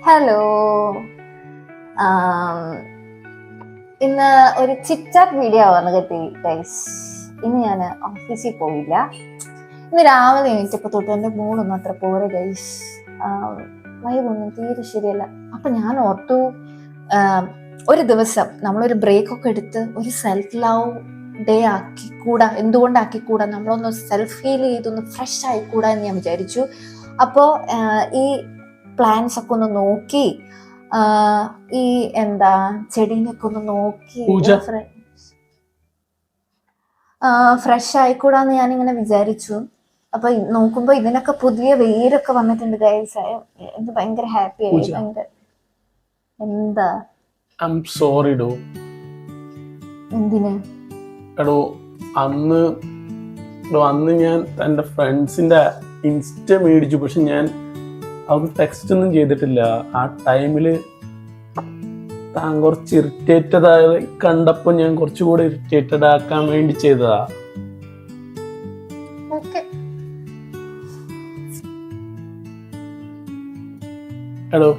Hello. ഇന്ന് ഒരു chit chat video വന്ന് കിട്ടി ഗൈസ്. ഇന്ന് ഞാൻ ഓഫീസിൽ പോയില്ല. ഇന്ന് രാവിലെ എണീറ്റപ്പോൾ തൊട്ട് എൻ്റെ മൂടൊന്നും അത്ര പോരെ ഗൈസ്. വൈബൊന്നും തീരെ ശരിയല്ല. അപ്പം ഞാൻ ഓർത്തു, ഒരു ദിവസം നമ്മളൊരു ബ്രേക്കൊക്കെ എടുത്ത് ഒരു സെൽഫ് ലവ് ഡേ ആക്കിക്കൂടാ, എന്തുകൊണ്ടാക്കിക്കൂടാ, നമ്മളൊന്ന് സെൽഫ് ഹീൽ ചെയ്തൊന്ന് ഫ്രഷ് ആയിക്കൂടാ എന്ന് ഞാൻ വിചാരിച്ചു. അപ്പോൾ ഈ പ്ലാൻസ് ഒക്കെ ഒന്ന് നോക്കി, ഈ ചെടീനൊക്കെ ഒന്ന് നോക്കി ഫ്രഷ് ആയിക്കൂടാന്ന് ഞാനിങ്ങനെ വിചാരിച്ചു. അപ്പൊ നോക്കുമ്പോ ഇതിനൊക്കെ പുതിയ വേരൊക്കെ വന്നിട്ടുണ്ട് ഗൈസ്. എനിക്ക് ഭയങ്കര ഹാപ്പി ആയി. ഭയങ്കര എന്താ സോറി ഡോ. എന്തിന് എടോ, അന്ന് ഞാൻ എന്റെ ഫ്രണ്ട്സിന്റെ ഇൻസ്റ്റ മേടിച്ചു, പക്ഷെ ഞാൻ അത് ടെക്സ്റ്റ് ഒന്നും ചെയ്തിട്ടില്ല. ആ ടൈമില് താൻ കുറച്ച് ഇറിറ്റേറ്റഡ് ആയി കണ്ടപ്പോ ഞാൻ കുറച്ചുകൂടെ ഇറിറ്റേറ്റഡ് ആക്കാൻ വേണ്ടി ചെയ്തതാ. ഹലോ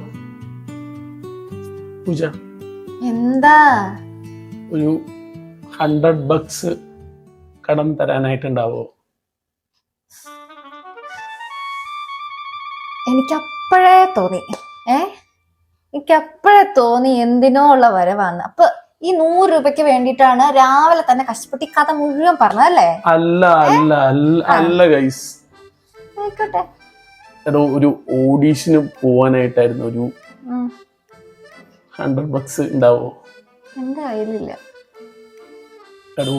പൂജ, എന്താ ഒരു $100 കടം തരാനായിട്ടുണ്ടാവോ? എനിക്കപ്പോഴേ തോന്നി എന്തിനോ ഉള്ള വരവാന്ന്. അപ്പൊ ഈ 100 രൂപയ്ക്ക് വേണ്ടിയിട്ടാണ് രാവിലെ തന്നെ കഷ്ടപ്പെട്ട് ഈ കഥ മുഴുവൻ പറഞ്ഞതല്ലേ? അല്ല ഗൈസ്, ആയിക്കോട്ടെ. എടോ, ഒരു ഓഡീഷന് പോവാനായിട്ടായിരുന്നു. ഒരു $100 ഉണ്ടാവോ? എന്റെ കയ്യിലില്ല. എടോ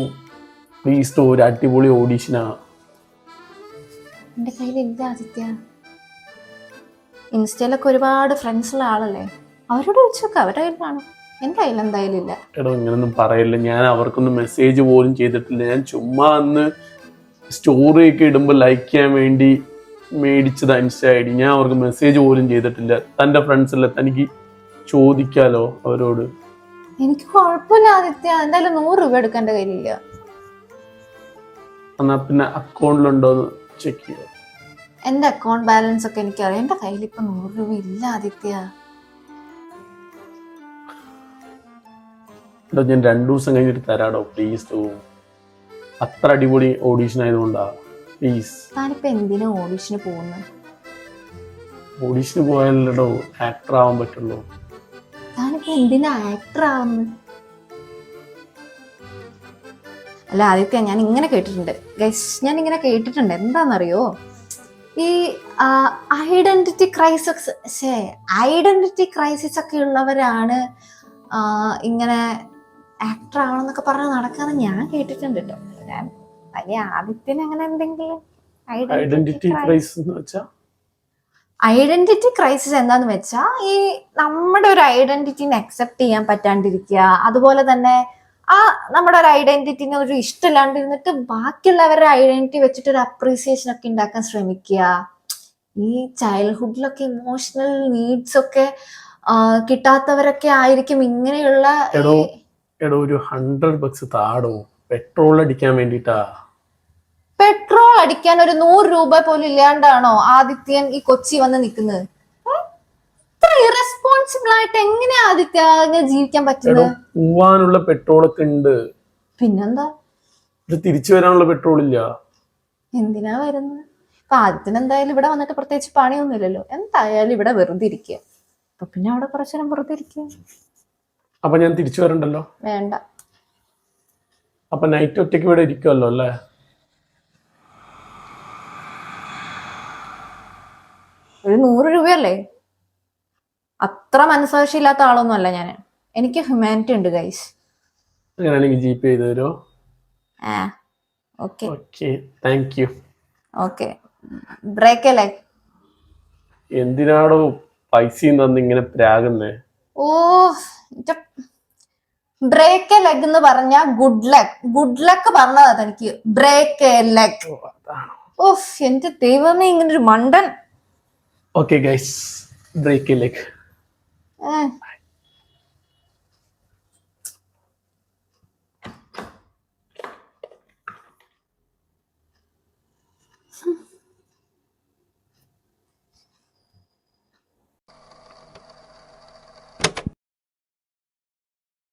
പ്ലീസ്, ഒരു അടിപൊളി ഓഡീഷനാ. എന്റെ കയ്യിലില്ല ആദിത്യ. ഇൻസ്റ്റയിലൊക്കെ ഒരുപാട് ഫ്രണ്ട്സ് ഉള്ള ആളല്ലേ, അവരോട് വെച്ചൊക്കെ അവരുടെ കയ്യിൽ കാണും. എന്റെ കയ്യിൽ എന്തായാലും ഇല്ല. എടോ, ഇങ്ങനൊന്നും പറയില്ല. ഞാൻ അവർക്കൊന്നും മെസ്സേജ് പോലും ചെയ്തിട്ടില്ല. ഞാൻ ചുമ്മാ അന്ന് സ്റ്റോറി ഒക്കെ ഇടുമ്പോൾ ലൈക്ക് ചെയ്യാൻ വേണ്ടി മേടിച്ചത് ഇൻസ്റ്റ ഐ ഡി. ഞാൻ അവർക്ക് മെസ്സേജ് പോലും ചെയ്തിട്ടില്ല. തന്റെ ഫ്രണ്ട്സ് അല്ലേ, തനിക്ക് ചോദിക്കാലോ അവരോട്. എനിക്ക് കുഴപ്പമില്ല ആദിത്യ, എന്തായാലും 100 രൂപ എടുക്കാൻ എന്റെ കയ്യിലില്ല. എന്നാ പിന്നെ അക്കൗണ്ടിലുണ്ടോന്ന് ചെക്ക് ചെയ്യാം. എന്റെ അക്കൗണ്ട് ബാലൻസ് ഒക്കെ എനിക്കറിയാം. എന്റെ കയ്യിൽ ഇപ്പൊ 100 രൂപ ഇല്ല ആദിത്യ. ഞാൻ 2 ദിവസം കഴിഞ്ഞിട്ട് തരാടോ, പ്ലീസ്. അത്ര അടിപൊളി ഓഡീഷൻ ആയതുകൊണ്ടാ, പ്ലീസ്. താനിപ്പോ എന്തിനാ ഓഡീഷന് പോകുന്നത്? ഓഡീഷന് പോയാലോ ആക്ടർ ആവാൻ പറ്റുള്ളൂ. താനിപ്പോ എന്തിനാ ആക്ടർ ആവുന്നത്? അല്ല ആദിത്യ, ഞാൻ ഇങ്ങനെ കേട്ടിട്ടുണ്ട് ഗൈസ്, എന്താണെന്നറിയോ, ഈ ഐഡന്റിറ്റി ക്രൈസിസ് ഒക്കെ ഉള്ളവരാണ് ഇങ്ങനെ ആക്ടർ ആവണമെന്നൊക്കെ പറഞ്ഞ് നടക്കാന്ന് ഞാൻ കേട്ടിട്ടുണ്ട് കേട്ടോ. ഞാൻ വലിയ ആദിത്യന് അങ്ങനെ എന്തെങ്കിലും ഐഡന്റിറ്റി ക്രൈസിസ് എന്താന്ന് വെച്ചാ, ഈ നമ്മുടെ ഒരു ഐഡന്റിറ്റിനെ അക്സെപ്റ്റ് ചെയ്യാൻ പറ്റാണ്ടിരിക്കുക, അതുപോലെ തന്നെ നമ്മുടെ ഒരു ഐഡന്റിറ്റിനെ ഒരു ഇഷ്ടമില്ലാണ്ടിരുന്നിട്ട് ബാക്കിയുള്ളവരുടെ ഐഡന്റിറ്റി വെച്ചിട്ട് ഒരു അപ്രീസിയേഷൻ ഒക്കെ ഉണ്ടാക്കാൻ ശ്രമിക്കുക. ഈ ചൈൽഡ്ഹുഡിലൊക്കെ ഇമോഷണൽ നീഡ്സ് ഒക്കെ കിട്ടാത്തവരൊക്കെ ആയിരിക്കും ഇങ്ങനെയുള്ള. ഒരു $100 താടോ, പെട്രോൾ അടിക്കാൻ വേണ്ടിട്ടാ. പെട്രോൾ അടിക്കാൻ ഒരു 100 രൂപ പോലും ഇല്ലാണ്ടാണോ ആദിത്യൻ ഈ കൊച്ചി വന്ന് നിൽക്കുന്നത്? ഇറസ്പോൺസിബിൾ ആയിട്ട് എങ്ങനെയാ ആദിത്യ ജീവിക്കാൻ പറ്റുന്നത്? പോവാനുള്ള പെട്രോൾ ഒക്കെ ഉണ്ട്, പിന്നെന്താ തിരിച്ചു വരാനുള്ള പെട്രോൾ ഇല്ല. എന്തിനാ വരുന്നത്? ഇപ്പൊ ആദിത്യന് എന്തായാലും ഇവിടെ വന്നിട്ട് പ്രത്യേകിച്ച് പണിയൊന്നുമില്ലല്ലോ, എന്തായാലും ഇവിടെ വെറുതെ ഇരിക്കുക. അപ്പൊ പിന്നെ അവിടെ കുറച്ചു നേരം വെറുതെ ഇരിക്കുക. അപ്പൊ ഞാൻ തിരിച്ചു വരണ്ടല്ലോ? വേണ്ട. അപ്പൊ നൈറ്റ് ഒറ്റയ്ക്ക് ഇവിടെ ഇരിക്കുമല്ലോ അല്ലേ? ഒരു 100 രൂപയല്ലേ? അത്ര മനസാക്ഷി ഇല്ലാത്ത ആളൊന്നും അല്ല ഞാൻ. എനിക്ക് ഹ്യൂമാനിറ്റി ഉണ്ട് ഗൈസ്. അങ്ങനെയാണെങ്കിൽ ജീപേ ചെയ്ത് തരുമോ? Okay, thank you. Okay. Break അല്ലേ? എന്തിനാടോ പൈസയും തന്ന് ഇങ്ങനെ പ്രാകുന്നേ? ബ്രേക്ക് എ ലെഗ് എന്ന് പറഞ്ഞ ഗുഡ് ലക്ക് പറഞ്ഞതാ തനിക്ക്. Break a leg. എന്റെ ദൈവമേ, ഇങ്ങനൊരു മണ്ടൻ. Okay guys, break a leg.